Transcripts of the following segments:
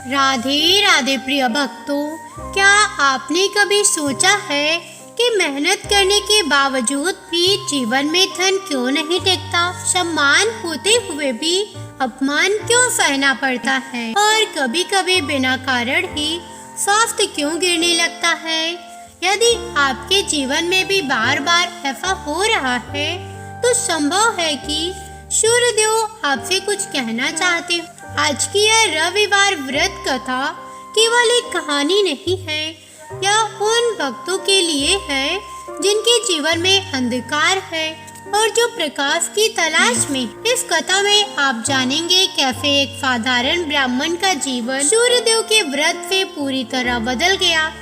राधे राधे प्रिय भक्तों, क्या आपने कभी सोचा है कि मेहनत करने के बावजूद भी जीवन में धन क्यों नहीं टिकता? सम्मान होते हुए भी अपमान क्यों सहना पड़ता है? और कभी कभी बिना कारण ही स्वास्थ्य क्यों गिरने लगता है? यदि आपके जीवन में भी बार बार ऐसा हो रहा है तो संभव है कि सूर्यदेव आपसे कुछ कहना चाहते हो। आज की यह रविवार व्रत कथा केवल एक कहानी नहीं है, यह उन भक्तों के लिए है जिनके जीवन में अंधकार है और जो प्रकाश की तलाश में। इस कथा में आप जानेंगे कैसे एक साधारण ब्राह्मण का जीवन सूर्यदेव के व्रत से पूरी तरह बदल गया,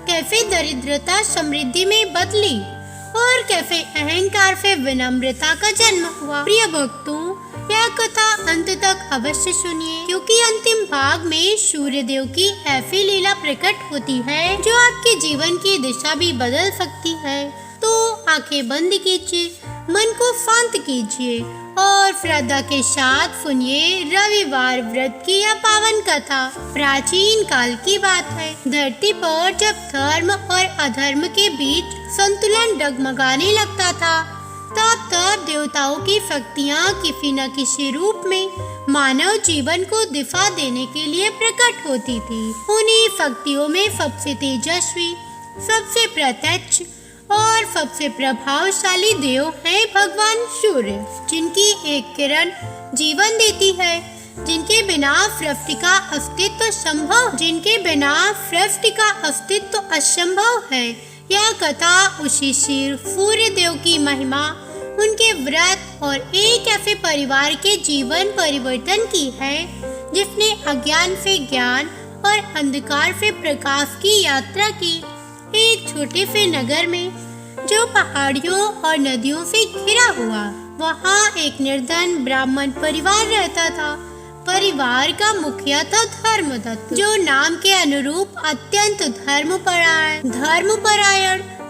कैसे दरिद्रता समृद्धि में बदली और कैसे अहंकार से विनम्रता का जन्म हुआ। प्रिय भक्तों, यह कथा अंत तक अवश्य सुनिए, क्योंकि अंतिम भाग में सूर्यदेव की ऐसी लीला प्रकट होती है जो आपके जीवन की दिशा भी बदल सकती है। तो आंखें बंद कीजिए, मन को शांत कीजिए और श्रद्धा के साथ सुनिए रविवार व्रत की यह पावन कथा। प्राचीन काल की बात है, धरती पर जब धर्म और अधर्म के बीच संतुलन डगमगाने लगता था, तब देवताओं की शक्तियाँ किसी न किसी रूप में मानव जीवन को दिशा देने के लिए प्रकट होती थी। उन्हीं शक्तियों में सबसे तेजस्वी, सबसे प्रत्यक्ष और सबसे प्रभावशाली देव है भगवान सूर्य, जिनकी एक किरण जीवन देती है, जिनके बिना सृष्टि का अस्तित्व असंभव है। यह कथा उसी सूर्य देव की महिमा, उनके व्रत और एक ऐसे परिवार के जीवन परिवर्तन की है जिसने अज्ञान से ज्ञान और अंधकार से प्रकाश की यात्रा की। एक छोटे से नगर में जो पहाड़ियों और नदियों से घिरा हुआ, वहाँ एक निर्धन ब्राह्मण परिवार रहता था। परिवार का मुखिया था धर्मदत्त, जो नाम के अनुरूप अत्यंत धर्मपरायण,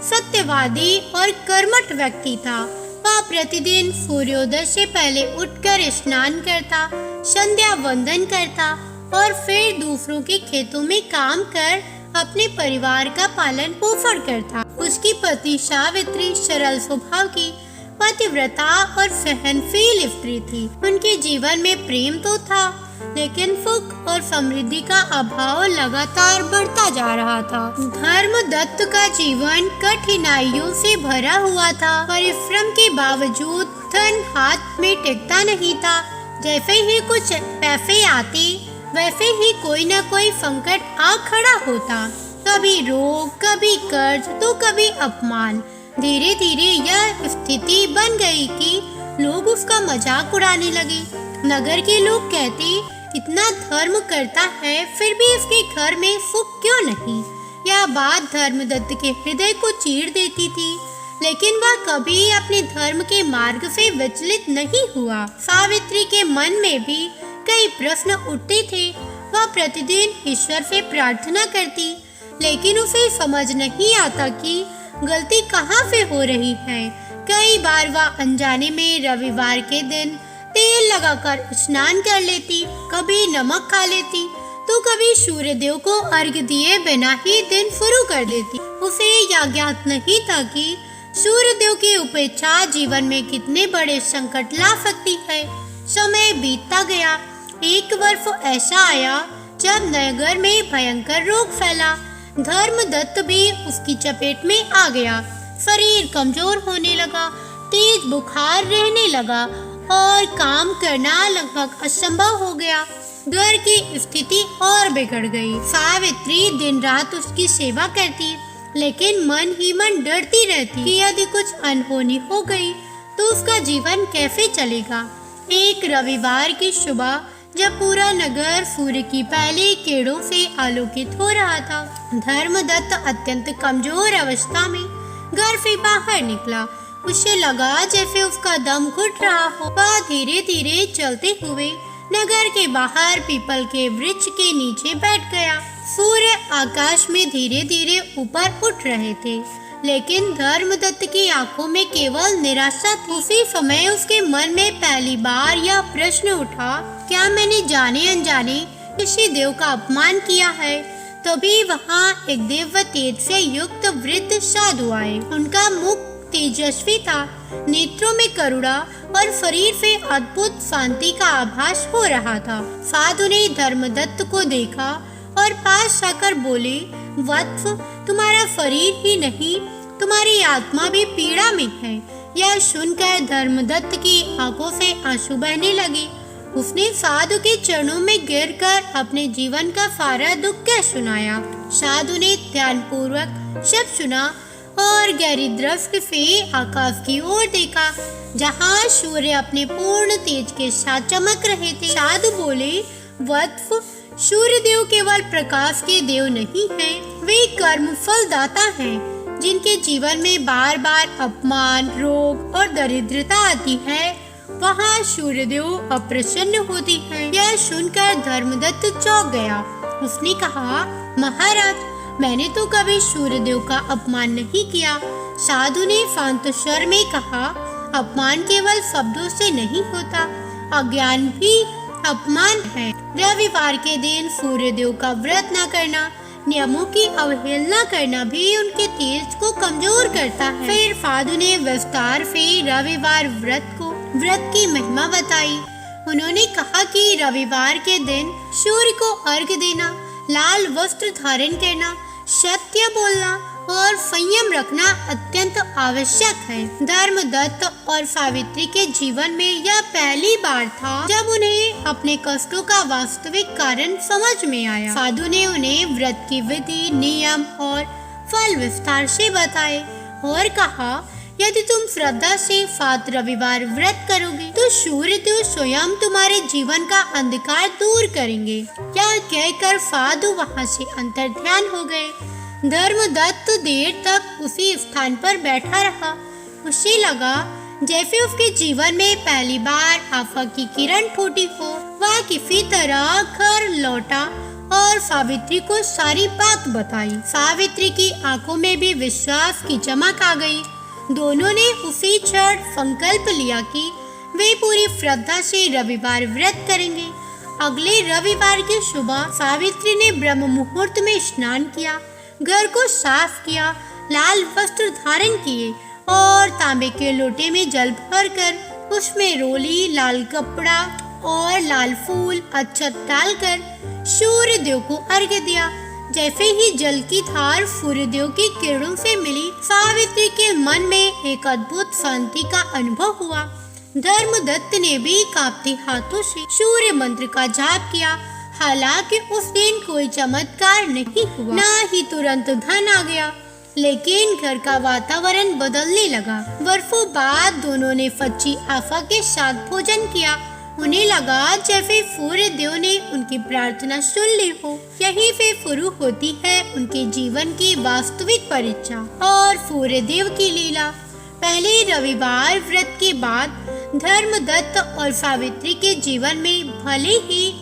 सत्यवादी और कर्मठ व्यक्ति था। वह प्रतिदिन सूर्योदय से पहले उठकर स्नान करता, संध्या वंदन करता और फिर दूसरों के खेतों में काम कर अपने परिवार का पालन पोषण करता। उसकी पत्नी सावित्री सरल स्वभाव की पतिव्रता और सहनशील स्त्री थी। उनके जीवन में प्रेम तो था, लेकिन सुख और समृद्धि का अभाव लगातार बढ़ता जा रहा था। धर्मदत्त का जीवन कठिनाइयों से भरा हुआ था। परिश्रम के बावजूद धन हाथ में टिकता नहीं था। जैसे ही कुछ पैसे आते, वैसे ही कोई न कोई संकट आ खड़ा होता। कभी रोग, कभी कर्ज, तो कभी अपमान। धीरे धीरे यह स्थिति बन गई कि लोग उसका मजाक उड़ाने लगे। नगर के लोग कहते, इतना धर्म करता है फिर भी इसके घर में सुख क्यों नहीं? यह बात धर्मदत्त के हृदय को चीर देती थी, लेकिन वह कभी अपने धर्म के मार्ग से विचलित नहीं हुआ। सावित्री के मन में भी कई प्रश्न उठते थे। वह प्रतिदिन ईश्वर से प्रार्थना करती, लेकिन उसे समझ नहीं आता कि गलती कहाँ से हो रही है। कई बार वह अनजाने में रविवार के दिन तेल लगाकर स्नान कर लेती, कभी नमक खा लेती, तो कभी सूर्यदेव को अर्घ्य दिए बिना ही दिन शुरू कर देती। उसे यह ज्ञात नहीं था कि सूर्यदेव की उपेक्षा जीवन में कितने बड़े संकट ला सकती है। समय बीतता गया। एक वर्ष ऐसा आया जब नगर में भयंकर रोग फैला। धर्मदत्त भी उसकी चपेट में आ गया। शरीर कमजोर होने लगा, तेज बुखार रहने लगा और काम करना लगभग असंभव हो गया। घर की स्थिति और बिगड़ गई। सावित्री दिन रात उसकी सेवा करती, लेकिन मन ही मन डरती रहती कि यदि कुछ अनहोनी हो गई तो उसका जीवन कैसे चलेगा। एक रविवार की सुबह, जब पूरा नगर सूर्य की पहली किरणों से आलोकित हो रहा था, धर्मदत्त अत्यंत कमजोर अवस्था में घर से बाहर निकला। उसे लगा जैसे उसका दम घुट रहा हो। वह धीरे धीरे चलते हुए नगर के बाहर पीपल के वृक्ष के नीचे बैठ गया। सूर्य आकाश में धीरे धीरे ऊपर उठ रहे थे, लेकिन धर्मदत्त की आंखों में केवल निराशा थी। उसी समय उसके मन में पहली बार यह प्रश्न उठा, क्या मैंने जाने अनजाने ऋषि देव का अपमान किया है। तभी वहाँ एक दिव्य तेज से युक्त वृद्ध साधु आए। उनका मुख तेजस्वी था, नेत्रों में करुणा और शरीर से अद्भुत शांति का आभास हो रहा था। साधु ने धर्मदत्त को देखा और पास आकर बोले, वत्स, तुम्हारा शरीर ही नहीं, तुम्हारी आत्मा भी पीड़ा में है। यह सुनकर धर्मदत्त की आंखों से आंसू बहने लगे। उसने साधु के चरणों में गिरकर अपने जीवन का सारा दुख कह सुनाया। साधु ने ध्यानपूर्वक सब सुना और गहरी दृष्टि से आकाश की ओर देखा, जहाँ सूर्य अपने पूर्ण तेज के साथ चमक रहे थे। साधु बोले, वत्स, सूर्य देव केवल प्रकाश के देव नहीं हैं, वे कर्म फल दाता हैं। जिनके जीवन में बार बार अपमान, रोग और दरिद्रता आती है, वहाँ सूर्यदेव अप्रसन्न होती है। यह सुनकर धर्मदत्त चौंक गया। उसने कहा, महाराज, मैंने तो कभी सूर्यदेव का अपमान नहीं किया। साधु ने शांत स्वर में कहा, अपमान केवल शब्दों से नहीं होता, अज्ञान भी अपमान है। रविवार के दिन सूर्यदेव का व्रत न करना, नियमों की अवहेलना करना भी उनके तेज को कमजोर करता है। फिर साधु ने विस्तार से रविवार व्रत की महिमा बताई। उन्होंने कहा कि रविवार के दिन सूर्य को अर्घ्य देना, लाल वस्त्र धारण करना, सत्य बोलना और संयम रखना अत्यंत आवश्यक है। धर्मदत्त और सावित्री के जीवन में यह पहली बार था जब उन्हें अपने कष्टों का वास्तविक कारण समझ में आया। साधु ने उन्हें व्रत की विधि, नियम और फल विस्तार से बताए और कहा, यदि तुम श्रद्धा से 7 रविवार व्रत करोगे तो सूर्यदेव स्वयं तुम्हारे जीवन का अंधकार दूर करेंगे। यह कहकर साधु वहाँ से अंतर्ध्यान हो गए। धर्मदत्त देर तक उसी स्थान पर बैठा रहा। उसे लगा जैसे उसके जीवन में पहली बार आशा की किरण फूटी हो। वह किसी तरह घर लौटा और सावित्री को सारी बात बताई। सावित्री की आंखों में भी विश्वास की चमक आ गई। दोनों ने उसी क्षण संकल्प लिया कि वे पूरी श्रद्धा से रविवार व्रत करेंगे। अगले रविवार की सुबह सावित्री ने ब्रह्म मुहूर्त में स्नान किया, घर को साफ किया, लाल वस्त्र धारण किए और तांबे के लोटे में जल भरकर उसमें रोली, लाल कपड़ा और लाल फूल अक्षत डालकर सूर्य देव को अर्घ्य दिया। जैसे ही जल की धार सूर्यदेव की किरणों से मिली, सावित्री के मन में एक अद्भुत शांति का अनुभव हुआ। धर्मदत्त ने भी कांपते हाथों से सूर्य मंत्र का जाप किया। हालांकि उस दिन कोई चमत्कार नहीं हुआ, न ही तुरंत धन आ गया, लेकिन घर का वातावरण बदलने लगा। वर्षों बाद दोनों ने सच्ची आशा के साथ भोजन किया। उन्हें लगा जैसे सूर्य देव ने उनकी प्रार्थना सुन ली हो। यहीं से शुरू होती है उनके जीवन की वास्तविक परीक्षा और सूर्य देव की लीला। पहले रविवार व्रत के बाद धर्मदत्त और सावित्री के जीवन में भले ही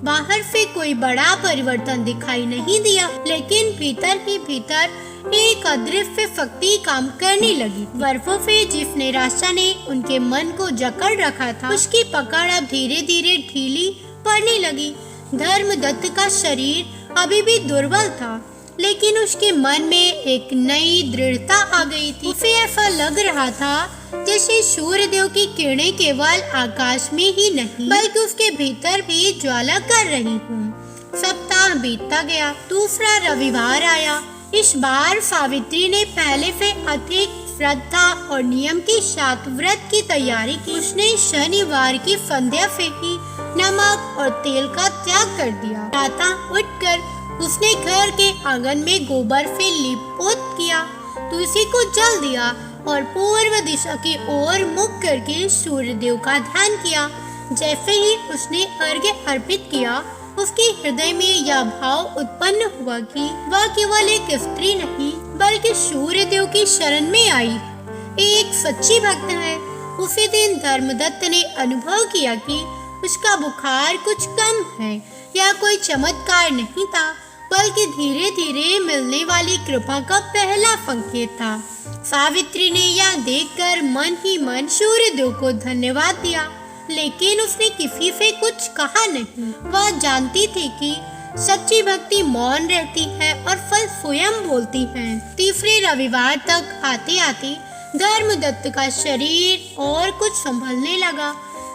बाहर से कोई बड़ा परिवर्तन दिखाई नहीं दिया, लेकिन भीतर ही भीतर एक अदृश्य शक्ति काम करने लगी। वर्षों से जिस निराशा ने उनके मन को जकड़ रखा था, उसकी पकड़ अब धीरे धीरे ढीली पड़ने लगी। धर्मदत्त का शरीर अभी भी दुर्बल था, लेकिन उसके मन में एक नई दृढ़ता आ गई थी। उसे ऐसा लग रहा था जैसे सूर्यदेव की किरणें केवल आकाश में ही नहीं, बल्कि उसके भीतर भी ज्वाला कर रही हूँ। सप्ताह बीतता गया। दूसरा रविवार आया। इस बार सावित्री ने पहले से अधिक श्रद्धा और नियम के साथ व्रत की तैयारी की। उसने शनिवार की संध्या से ही नमक और तेल का त्याग कर दिया। प्रातः उठकर उसने घर के आंगन में गोबर से लीप-पोत किया, तुलसी को जल दिया और पूर्व दिशा की ओर मुख करके सूर्यदेव का ध्यान किया। जैसे ही उसने अर्घ्य अर्पित किया, उसके हृदय में यह भाव उत्पन्न हुआ कि वह केवल एक स्त्री नहीं, बल्कि सूर्यदेव की शरण में आई एक सच्ची भक्त है। उसी दिन धर्मदत्त ने अनुभव किया कि उसका बुखार कुछ कम है। यह कोई चमत्कार नहीं था, बल्कि धीरे धीरे मिलने वाली कृपा का पहला संकेत था। सावित्री ने यह देखकर मन ही मन सूर्यदेव को धन्यवाद दिया। लेकिन उसने किसी से कुछ कहा नहीं। वह जानती थी कि सच्ची भक्ति मौन रहती है और फल स्वयं बोलती है। तीसरे रविवार तक आते आते धर्मदत्त का शरीर और कुछ संभलने लगा।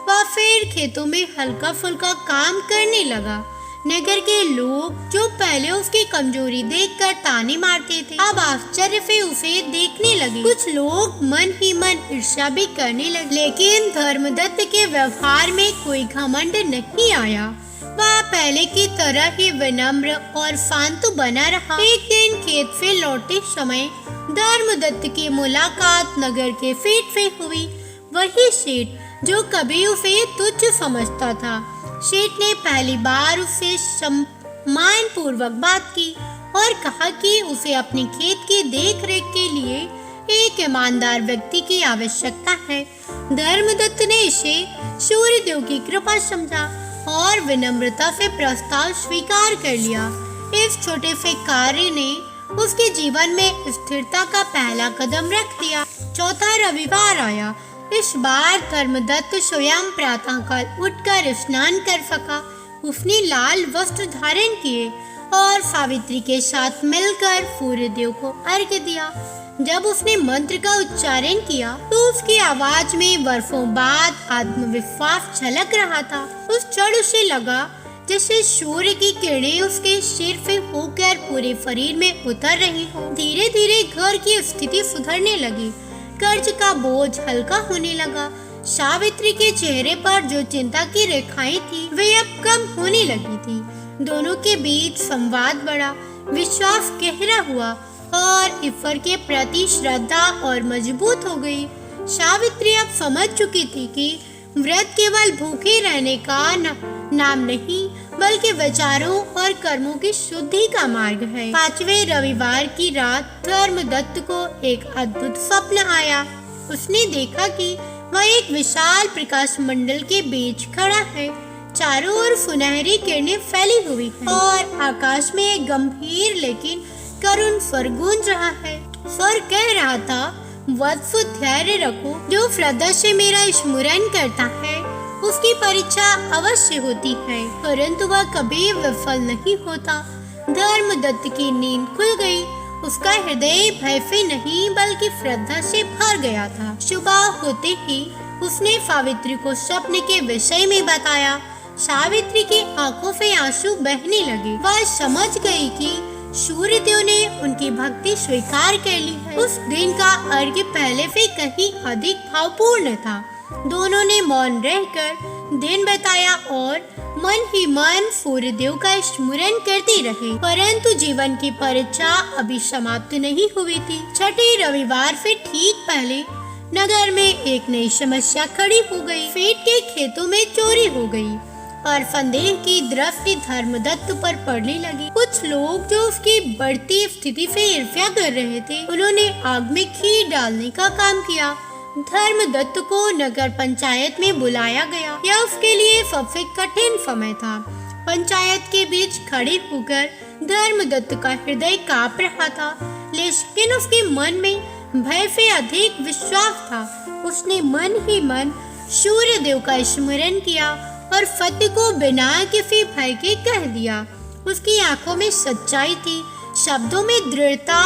वह फिर खेतों में हल्का फुल्का काम करने लगा। नगर के लोग जो पहले उसकी कमजोरी देखकर ताने मारते थे, अब आश्चर्य से उसे देखने लगे। कुछ लोग मन ही मन ईर्ष्या भी करने लगे, लेकिन धर्मदत्त के व्यवहार में कोई घमंड नहीं आया। वह पहले की तरह ही विनम्र और शांत बना रहा। एक दिन खेत से लौटते समय धर्मदत्त की मुलाकात नगर के सेठ से हुई। वही सेठ जो कभी उसे तुच्छ समझता था। सेठ ने पहली बार उससे सम्मान पूर्वक बात की और कहा कि उसे अपने खेत की देखरेख के लिए एक ईमानदार व्यक्ति की आवश्यकता है। धर्मदत्त ने इसे सूर्यदेव की कृपा समझा और विनम्रता से प्रस्ताव स्वीकार कर लिया। इस छोटे से कार्य ने उसके जीवन में स्थिरता का पहला कदम रख दिया। चौथा रविवार आया। इस बार धर्मदत्त स्वयं प्रातःकाल उठकर स्नान कर सका। उसने लाल वस्त्र धारण किए और सावित्री के साथ मिलकर सूर्यदेव को अर्घ्य दिया। जब उसने मंत्र का उच्चारण किया तो उसकी आवाज में वर्षों बाद आत्मविश्वास झलक रहा था। उस क्षण उसे लगा जैसे सूर्य की किरणें उसके सिर से होकर पूरे शरीर में उतर रही हो। धीरे धीरे घर की स्थिति सुधरने लगी। कर्ज का बोझ हल्का होने लगा। सावित्री के चेहरे पर जो चिंता की रेखाएं थी वे अब कम होने लगी थी। दोनों के बीच संवाद बढ़ा, विश्वास गहरा हुआ और ईश्वर के प्रति श्रद्धा और मजबूत हो गई। सावित्री अब समझ चुकी थी कि व्रत केवल भूखे रहने का नाम नहीं बल्कि विचारों और कर्मों की शुद्धि का मार्ग है। 5वें रविवार की रात धर्मदत्त को एक अद्भुत स्वप्न आया। उसने देखा कि वह एक विशाल प्रकाश मंडल के बीच खड़ा है। चारों ओर सुनहरी किरणें फैली हुई हैं और आकाश में एक गंभीर लेकिन करुण स्वर गूंज रहा है। स्वर कह रहा था, वत्स धैर्य रखो, जो श्रद्धा से मेरा स्मरण करता है उसकी परीक्षा अवश्य होती है, परंतु वह कभी विफल नहीं होता। धर्मदत्त की नींद खुल गई। उसका हृदय भय से नहीं बल्कि श्रद्धा से भर गया था। सुबह होते ही उसने सावित्री को स्वप्न के विषय में बताया। सावित्री की आंखों से आंसू बहने लगे। वह समझ गई कि सूर्यदेव ने उनकी भक्ति स्वीकार कर ली है। उस दिन का अर्घ्य पहले से कहीं अधिक भावपूर्ण था। दोनों ने मौन रहकर दिन बिताया और मन ही मन सूर्यदेव का स्मरण करते रहे। परंतु जीवन की परीक्षा अभी समाप्त नहीं हुई थी। छठे रविवार से ठीक पहले नगर में एक नई समस्या खड़ी हो गई। सेठ के खेतों में चोरी हो गई और संदेह की दृष्टि धर्मदत्त पर पड़ने लगी। कुछ लोग जो उसकी बढ़ती स्थिति से ईर्ष्या कर रहे थे, उन्होंने आग में घी डालने का काम किया। धर्मदत्त को नगर पंचायत में बुलाया गया। यह उसके लिए सबसे कठिन समय था। पंचायत के बीच खड़े होकर धर्मदत्त का हृदय कांप रहा था, लेकिन उसके मन में भय से अधिक विश्वास था। उसने मन ही मन सूर्यदेव का स्मरण किया और सत्य को बिना किसी भय के कह दिया। उसकी आंखों में सच्चाई थी, शब्दों में दृढ़ता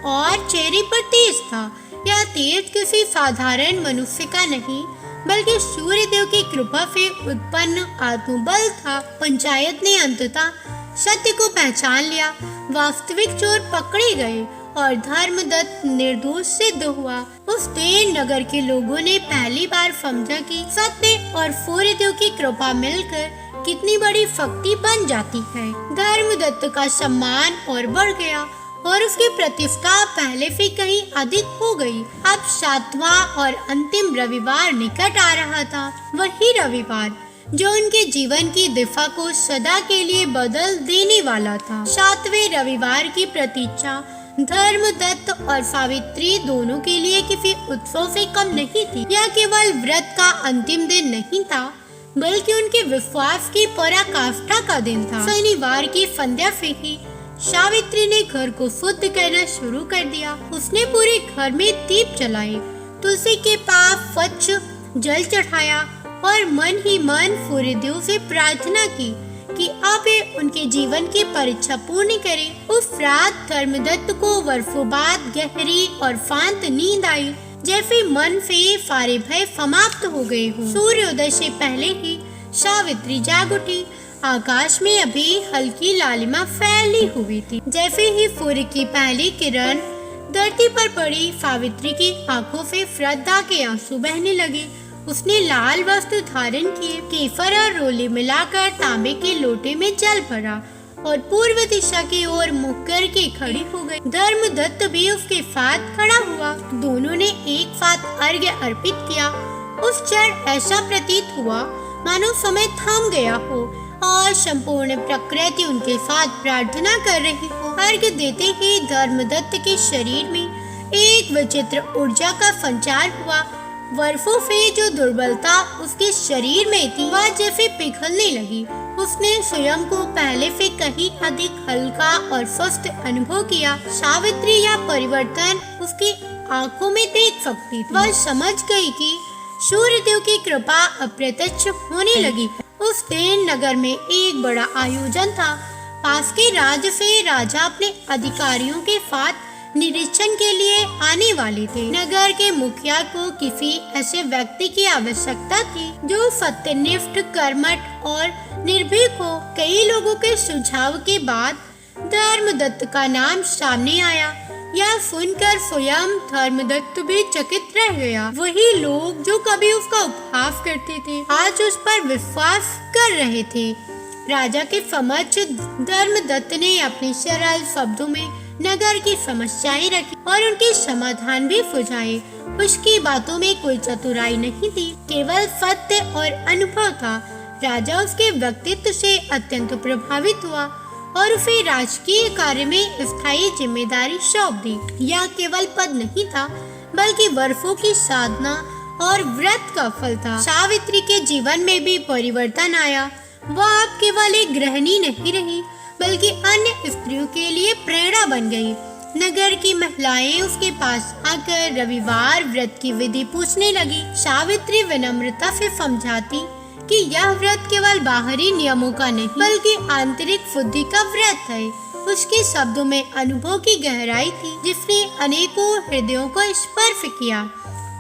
और चेहरे पर तेज था। यह तेज किसी साधारण मनुष्य का नहीं बल्कि सूर्यदेव की कृपा से उत्पन्न आत्मबल था। पंचायत ने अंततः सत्य को पहचान लिया। वास्तविक चोर पकड़े गए और धर्मदत्त निर्दोष सिद्ध हुआ। उस दिन नगर के लोगों ने पहली बार समझा कि सत्य और सूर्यदेव की कृपा मिलकर कितनी बड़ी शक्ति बन जाती है। धर्मदत्त का सम्मान और बढ़ गया और उसकी प्रतिष्ठा पहले से कहीं अधिक हो गई। अब 7वां और अंतिम रविवार निकट आ रहा था। वही रविवार जो उनके जीवन की दिशा को सदा के लिए बदल देने वाला था। 7वें रविवार की प्रतीक्षा धर्मदत्त और सावित्री दोनों के लिए किसी उत्सव से कम नहीं थी। यह केवल व्रत का अंतिम दिन नहीं था बल्कि उनके विश्वास की पराकाष्ठा का दिन था। शनिवार की संध्या से ही सावित्री ने घर को शुद्ध करना शुरू कर दिया। उसने पूरे घर में दीप जलाए, तुलसी के पास स्वच्छ जल चढ़ाया और मन ही मन सूर्यदेव से प्रार्थना की कि अब वे उनके जीवन की परीक्षा पूर्ण करें। उस रात धर्मदत्त को वर्षों बाद गहरी और शांत नींद आई, जैसे मन से सारे भय समाप्त हो गए हों। सूर्योदय से पहले ही सावित्री जाग उठी। आकाश में अभी हल्की लालिमा फैली हुई थी। जैसे ही सूर्य की पहली किरण धरती पर पड़ी, सावित्री की आंखों से श्रद्धा के आंसू बहने लगे। उसने लाल वस्त्र धारण किए, केसर और रोली मिलाकर तांबे के लोटे में जल भरा और पूर्व दिशा की ओर मुख करके खड़ी हो गई। धर्मदत्त भी उसके साथ खड़ा हुआ। दोनों ने एक साथ अर्घ्य अर्पित किया। उस क्षण ऐसा प्रतीत हुआ मानो समय थम गया हो और संपूर्ण प्रकृति उनके साथ प्रार्थना कर रही हो। अर्घ्य देते ही धर्मदत्त के शरीर में एक विचित्र ऊर्जा का संचार हुआ। वर्षों से जो दुर्बलता उसके शरीर में थी वह जैसे पिघलने लगी। उसने स्वयं को पहले से कहीं अधिक हल्का और स्वस्थ अनुभव किया। सावित्री यह परिवर्तन उसकी आंखों में देख सकती थी। वह समझ गई कि सूर्यदेव की कृपा अप्रत्यक्ष होने लगी। उस दिन नगर में एक बड़ा आयोजन था। पास के राज्य से राजा अपने अधिकारियों के साथ निरीक्षण के लिए आने वाले थे। नगर के मुखिया को किसी ऐसे व्यक्ति की आवश्यकता थी जो सत्यनिष्ठ, कर्मठ और निर्भीक हो। कई लोगों के सुझाव के बाद धर्मदत्त का नाम सामने आया। यह सुनकर स्वयं धर्मदत्त भी चकित रह गया। वही लोग जो कभी उसका उपहास करते थे आज उस पर विश्वास कर रहे थे। राजा के समक्ष धर्मदत्त ने अपने सरल शब्दों में नगर की समस्याएं रखी और उनके समाधान भी सुझाए। उसकी बातों में कोई चतुराई नहीं थी, केवल सत्य और अनुभव था। राजा उसके व्यक्तित्व से अत्यंत प्रभावित हुआ और उसे राजकीय कार्य में स्थायी जिम्मेदारी सौंप दी। यह केवल पद नहीं था, बल्कि वर्षों की साधना और व्रत का फल था। सावित्री के जीवन में भी परिवर्तन आया। वह अब केवल एक गृहिणी नहीं रही, बल्कि अन्य स्त्रियों के लिए प्रेरणा बन गई। नगर की महिलाएं उसके पास आकर रविवार व्रत की विधि पूछने लगी। सावित्री विनम्रता से समझाती कि यह व्रत केवल बाहरी नियमों का नहीं, बल्कि आंतरिक शुद्धि का व्रत है। उसके शब्दों में अनुभव की गहराई थी, जिसने अनेकों हृदयों को स्पर्श किया।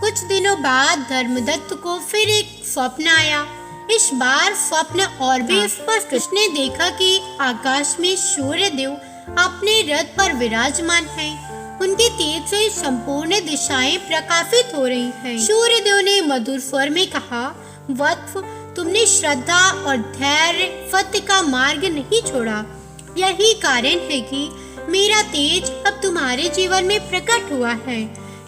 कुछ दिनों बाद धर्मदत्त को फिर एक स्वप्न आया। इस बार स्वप्न और भी स्पष्ट। उसने देखा कि आकाश में सूर्यदेव अपने रथ पर विराजमान हैं। उनके तेज से संपूर्ण दिशाएं प्रकाशित हो रही हैं। सूर्यदेव ने मधुर स्वर में कहा, वत्स, तुमने श्रद्धा और धैर्य सत्य का मार्ग नहीं छोड़ा। यही कारण है कि मेरा तेज अब तुम्हारे जीवन में प्रकट हुआ है।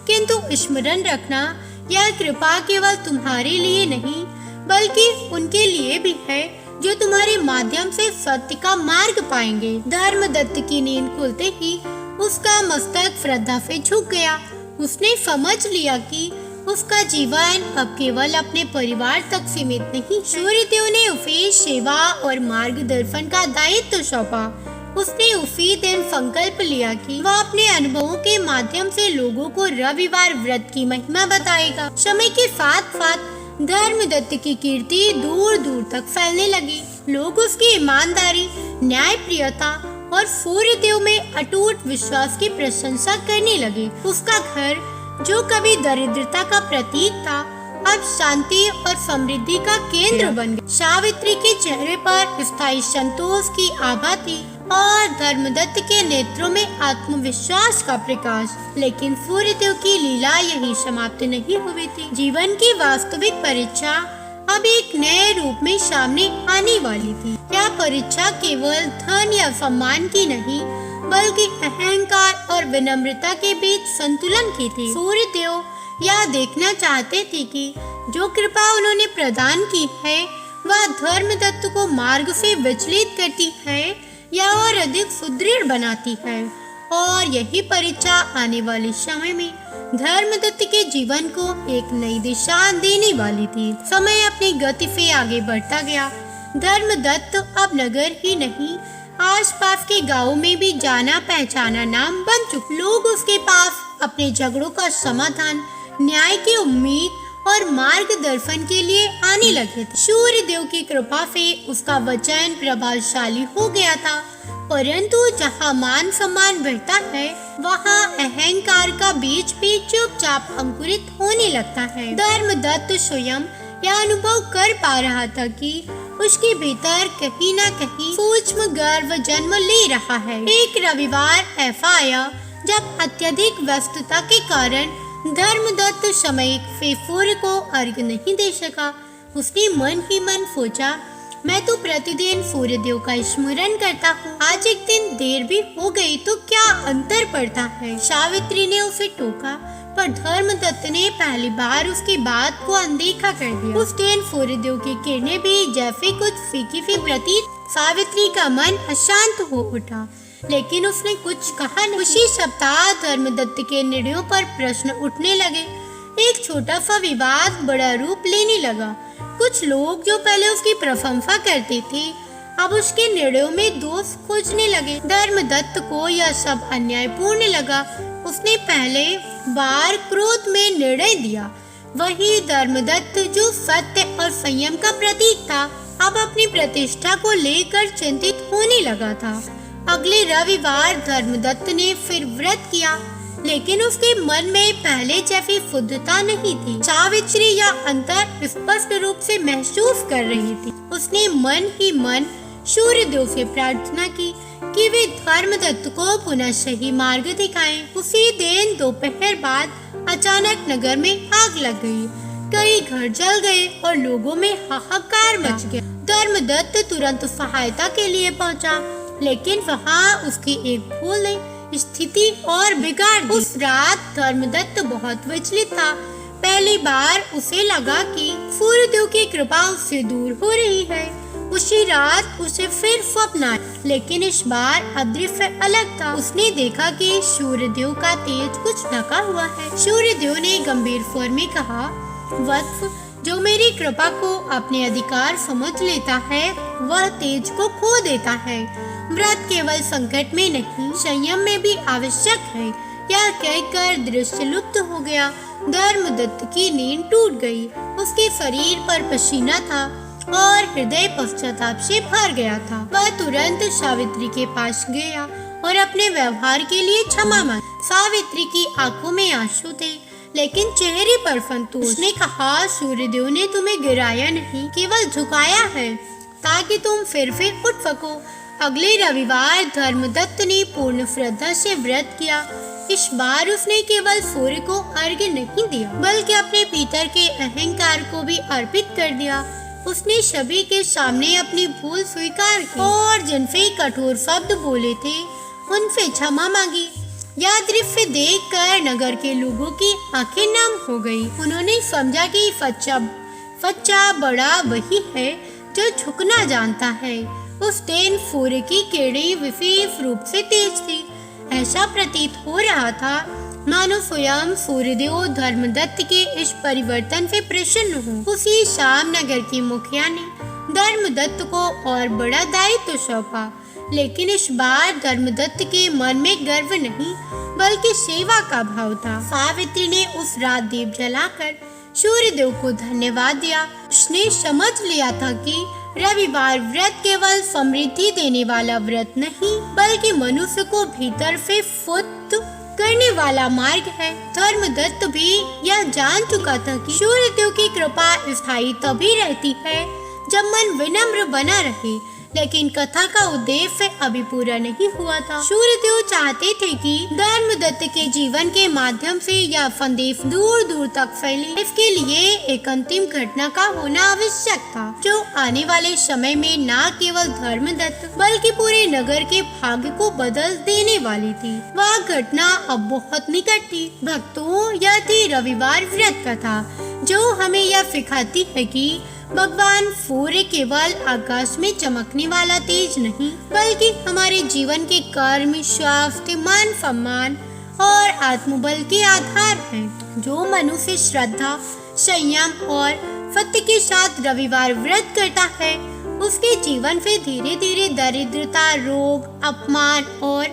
किंतु स्मरण रखना, यह कृपा केवल तुम्हारे लिए नहीं, बल्कि उनके लिए भी है जो तुम्हारे माध्यम से सत्य का मार्ग पाएंगे। धर्मदत्त की नींद खुलते ही उसका मस्तक श्रद्धा से झुक गया। उसने समझ लिया कि उसका जीवन अब केवल अपने परिवार तक सीमित नहीं। सूर्यदेव ने उसे सेवा और मार्गदर्शन का दायित्व सौंपा। उसने उसी दिन संकल्प लिया कि वह अपने अनुभवों के माध्यम से लोगों को रविवार व्रत की महिमा बताएगा। समय के साथ साथ धर्मदत्त की कीर्ति दूर दूर तक फैलने लगी। लोग उसकी ईमानदारी, न्यायप्रियता और सूर्यदेव में अटूट विश्वास की प्रशंसा करने लगे। उसका घर, जो कभी दरिद्रता का प्रतीक था, अब शांति और समृद्धि का केंद्र बन गया। सावित्री के चेहरे पर स्थायी संतोष की आभा थी और धर्मदत्त के नेत्रों में आत्मविश्वास का प्रकाश। लेकिन सूर्यदेव की लीला यही समाप्त नहीं हुई थी। जीवन की वास्तविक परीक्षा अब एक नए रूप में सामने आने वाली थी। यह परीक्षा केवल धन या सम्मान की नहीं, बल्कि अहंकार और विनम्रता के बीच संतुलन की थी। सूर्यदेव यह देखना चाहते थे कि जो कृपा उन्होंने प्रदान की है वह धर्मदत्त को मार्ग से विचलित करती है या और अधिक सुदृढ़ बनाती है। और यही परीक्षा आने वाले समय में धर्मदत्त के जीवन को एक नई दिशा देने वाली थी। समय अपनी गति से आगे बढ़ता गया। धर्मदत्त अब नगर ही नहीं, आसपास के गांवों में भी जाना पहचाना नाम बन चुके। लोग उसके पास अपने झगड़ों का समाधान, न्याय की उम्मीद और मार्गदर्शन के लिए आने लगे थे। सूर्य देव की कृपा से उसका वचन प्रभावशाली हो गया था, परंतु जहाँ मान सम्मान बढ़ता है वहाँ अहंकार का बीज भी चुपचाप अंकुरित होने लगता है। धर्मदत्त स्वयं यह अनुभव कर पा रहा था कि उसके भीतर कहीं न कहीं सूक्ष्म गर्व जन्म ले रहा है। एक रविवार ऐसा आया जब अत्यधिक व्यस्तता के कारण धर्मदत्त समय से सूर्य को अर्घ्य नहीं दे सका। उसने मन ही मन सोचा, मैं तो प्रतिदिन सूर्य देव का स्मरण करता हूँ, आज एक दिन देर भी हो गई तो क्या अंतर पड़ता है। सावित्री ने उसे टोका, पर धर्मदत्त ने पहली बार उसकी बात को अनदेखा कर दिया। उस दिन सूर्य देव की किरणें भी जैसे कुछ फीकी सी प्रतीत। सावित्री का मन अशांत हो उठा, लेकिन उसने कुछ कहा नहीं। उसी सप्ताह धर्मदत्त के निर्णयों पर प्रश्न उठने लगे। एक छोटा सा विवाद बड़ा रूप लेने लगा। कुछ लोग जो पहले उसकी प्रशंसा करते थे अब उसके निर्णयों में दोष खोजने लगे। धर्मदत्त को यह सब अन्यायपूर्ण लगा। उसने पहले बार क्रोध में निर्णय दिया। वही धर्मदत्त जो सत्य और संयम का प्रतीक था अब अपनी प्रतिष्ठा को लेकर चिंतित होने लगा था। अगले रविवार धर्मदत्त ने फिर व्रत किया, लेकिन उसके मन में पहले जैसी शुद्धता नहीं थी। सावित्री यह अंतर स्पष्ट रूप से महसूस कर रही थी। उसने मन ही मन सूर्य देव से प्रार्थना की कि वे धर्मदत्त को पुनः सही मार्ग दिखाएं। उसी दिन दोपहर बाद अचानक नगर में आग लग गई। कई घर जल गए और लोगों में हाहाकार मच गया। धर्मदत्त तुरंत सहायता के लिए पहुंचा, लेकिन वहाँ उसकी एक भूल ने स्थिति और बिगाड़ दी। उस रात धर्मदत्त बहुत विचलित था। पहली बार उसे लगा कि सूर्य देव की कृपा उससे दूर हो रही है। उसी रात उसे फिर स्वप्न आया, लेकिन इस बार अदृश्य अलग था। उसने देखा कि सूर्य देव का तेज कुछ ढका हुआ है। सूर्य देव ने गंभीर स्वर में कहा, वत्स, जो मेरी कृपा को अपने अधिकार समझ लेता है वह तेज को खो देता है। व्रत केवल संकट में नहीं संयम में भी आवश्यक है। यह कहकर दृश्य लुप्त हो गया। धर्मदत्त की नींद टूट गई। उसके शरीर पर पसीना था और हृदय पश्चाताप से भर गया था। वह तुरंत सावित्री के पास गया और अपने व्यवहार के लिए क्षमा मांगी। सावित्री की आंखों में आंसू थे, लेकिन चेहरे पर संतोष। उसने कहा, सूर्यदेव ने तुम्हें गिराया नहीं, केवल झुकाया है ताकि तुम फिर उठ सको। अगले रविवार धर्मदत्त ने पूर्ण श्रद्धा से व्रत किया। इस बार उसने केवल सूर्य को अर्घ्य नहीं दिया, बल्कि अपने भीतर के अहंकार को भी अर्पित कर दिया। उसने सभी के सामने अपनी भूल स्वीकार की और जिनसे कठोर शब्द बोले थे उनसे क्षमा मांगी। यह दृश्य देखकर नगर के लोगों की आंखें नम हो गई। उन्होंने समझा कि सच्चा बड़ा वही है जो झुकना जानता है। उस दिन सूर्य की किरणें विशेष रूप से तेज थी। ऐसा प्रतीत हो रहा था मानो स्वयं सूर्यदेव धर्मदत्त के इस परिवर्तन से प्रसन्न हो। उसी शाम नगर की मुखिया ने धर्मदत्त को और बड़ा दायित्व सौंपा, लेकिन इस बार धर्मदत्त के मन में गर्व नहीं बल्कि सेवा का भाव था। सावित्री ने उस रात दीप जलाकर सूर्यदेव को धन्यवाद दिया। उसने समझ लिया था कि रविवार व्रत केवल समृद्धि देने वाला व्रत नहीं बल्कि मनुष्य को भीतर से शुद्ध करने वाला मार्ग है। धर्मदत्त भी यह जान चुका था कि सूर्यदेव की कृपा स्थायी तभी रहती है जब मन विनम्र बना रहे, लेकिन कथा का उद्देश्य अभी पूरा नहीं हुआ था। सूर्यदेव चाहते थे कि धर्मदत्त के जीवन के माध्यम से यह संदेश दूर दूर तक फैले। इसके लिए एक अंतिम घटना का होना आवश्यक था, जो आने वाले समय में न केवल धर्मदत्त बल्कि पूरे नगर के भाग्य को बदल देने वाली थी। वह घटना अब बहुत निकट थी। भक्तों, यह थी रविवार व्रत कथा, जो हमें यह सिखाती है कि भगवान सूर्य केवल आकाश में चमकने वाला तेज नहीं बल्कि हमारे जीवन के कर्म, स्वास्थ्य, मान सम्मान और आत्मबल के आधार हैं। जो मनुष्य श्रद्धा, संयम और सत्य के साथ रविवार व्रत करता है उसके जीवन से धीरे धीरे दरिद्रता, रोग, अपमान और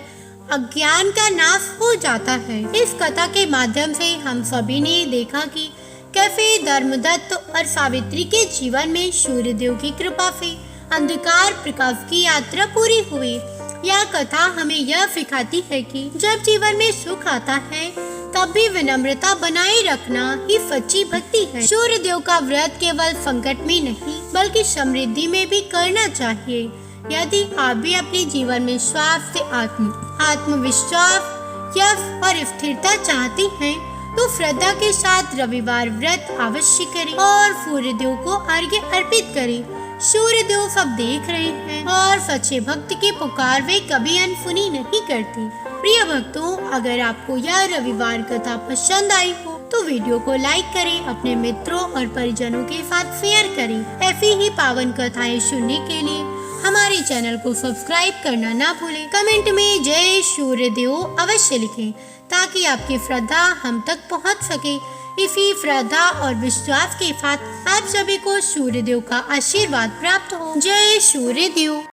अज्ञान का नाश हो जाता है। इस कथा के माध्यम से हम सभी ने देखा कि कैफे धर्मदत्त और सावित्री के जीवन में सूर्यदेव की कृपा से अंधकार प्रकाश की यात्रा पूरी हुई। यह कथा हमें यह सिखाती है कि जब जीवन में सुख आता है तब भी विनम्रता बनाए रखना ही सच्ची भक्ति है। सूर्यदेव का व्रत केवल संकट में नहीं बल्कि समृद्धि में भी करना चाहिए। यदि आप भी अपने जीवन में स्वास्थ्य, आत्मविश्वास, यश और स्थिरता चाहते हैं तो श्रद्धा के साथ रविवार व्रत अवश्य करें और सूर्यदेव को अर्घ्य अर्पित करें। सूर्यदेव सब देख रहे हैं और सच्चे भक्त की पुकार वे कभी अनसुनी नहीं करते। प्रिय भक्तों, अगर आपको यह रविवार कथा पसंद आई हो तो वीडियो को लाइक करें, अपने मित्रों और परिजनों के साथ शेयर करें। ऐसी ही पावन कथाएं सुनने के लिए हमारे चैनल को सब्सक्राइब करना ना भूलें। कमेंट में जय सूर्यदेव अवश्य लिखें ताकि आपकी श्रद्धा हम तक पहुंच सके। इसी श्रद्धा और विश्वास के साथ आप सभी को सूर्यदेव का आशीर्वाद प्राप्त हो। जय सूर्यदेव।